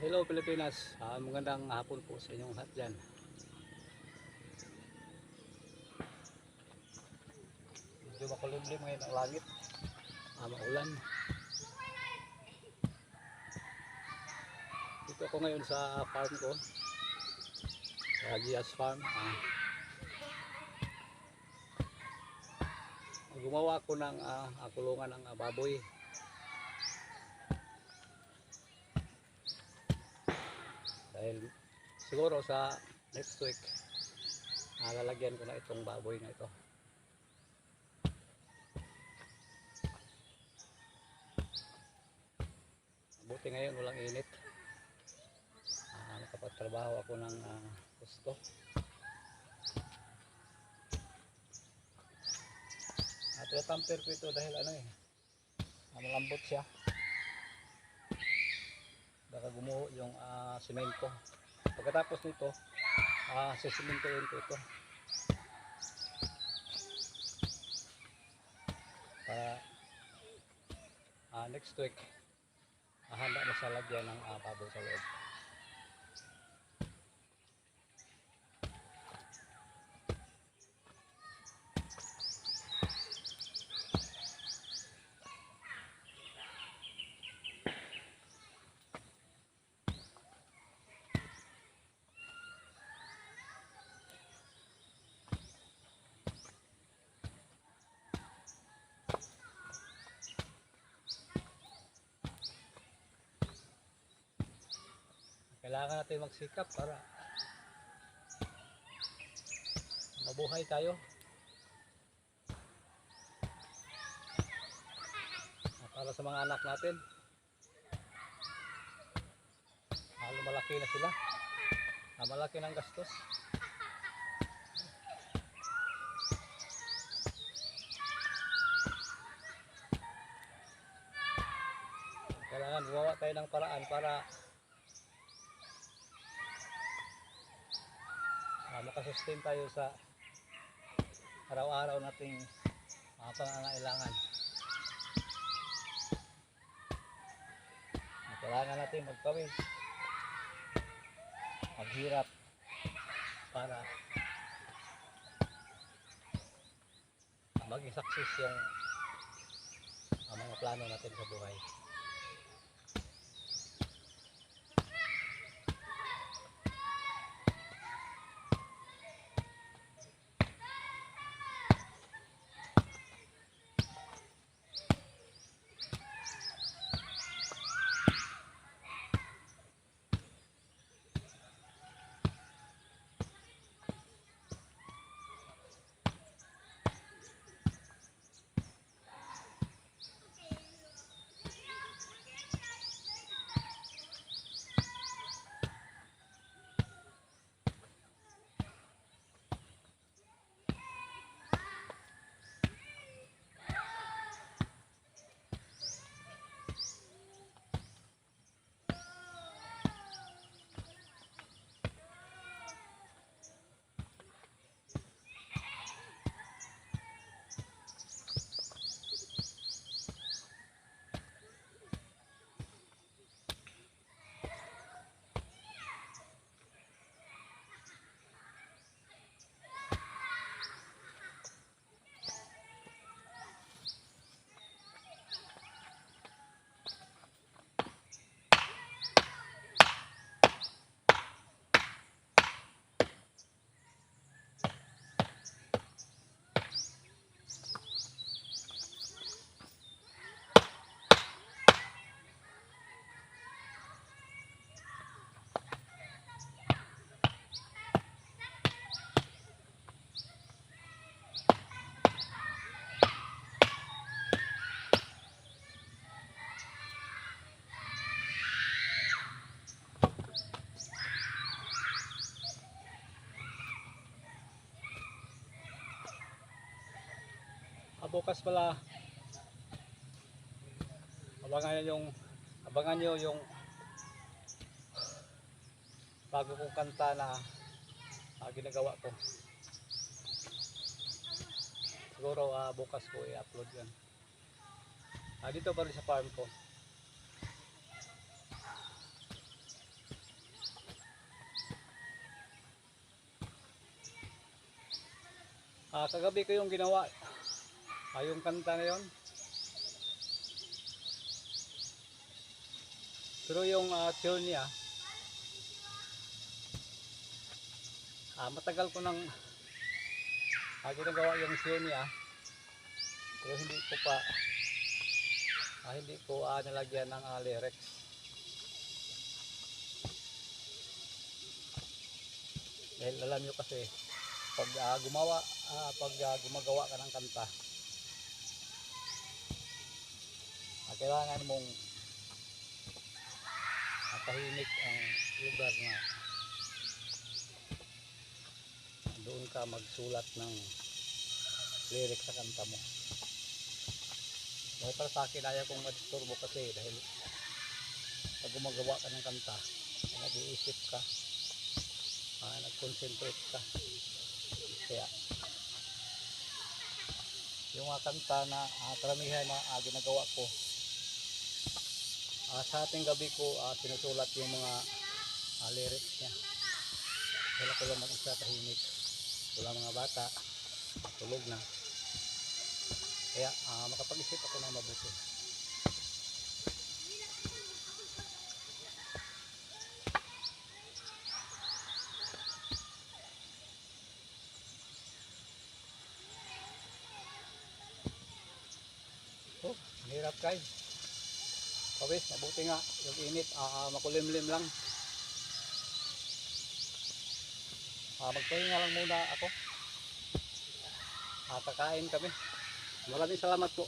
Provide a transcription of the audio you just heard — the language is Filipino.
Hello Pilipinas, magandang hapon po sa inyong lahat dyan. Medyo makulimlim ngayon ang langit, maulan. Dito ako ngayon sa farm ko, sa Gias Farm. Gumawa ako ng kulungan ng baboy. Dahil siguro sa next week, lalagyan ko na itong baboy na ito. Buti ngayon walang init. Nakapagtrabaho ako ng gusto. Tamper ko ito dahil malambot siya. Baka gumuho yung semento. Pagkatapos nito, sisimentoin ko ito para next week handa na sa lagyan ng baboy sa loob. Kailangan natin magsikap para mabuhay tayo. Para sa mga anak natin. Malaki na sila. Malaki ng gastos. Kailangan gumawa tayo ng paraan para makasustain tayo sa araw-araw nating pangangailangan. Kailangan natin magpawis, maghirap para maging success yung mga plano natin sa buhay. Bukas pala abangan nyo yung bago kong kanta na ginagawa ko. Siguro bukas ko i-upload yan. Dito pa rin sa farm ko. Kagabi ko yung ginawa. Yung kanta na yun. Pero yung tune niya, matagal ko nang ginagawa yung tune niya. Pero hindi ko nalagyan ng lyrics. Dahil alam nyo kasi, pag gumagawa ka ng kanta, kailangan mong tahimik ang lugar na doon ka magsulat ng lyrics sa kanta mo. Dahil para sa akin, ayaw kong madisturbo kasi dahil pag gumagawa ka ng kanta, nag-iisip ka, nag-concentrate ka. Kaya yung mga kanta na karamihan na ginagawa ko, sa ating gabi ko sinusulat yung mga lyrics niya. Dahil ako lang mag-isa, tahimik, wala mga bata, tulog na. Kaya makapag-isip ako ng mabuti. Hirap guys. Pawis, mabuti nga yung init, makulimlim lang. Magpahinga lang muna ako. Kakain kami. Maraming salamat po.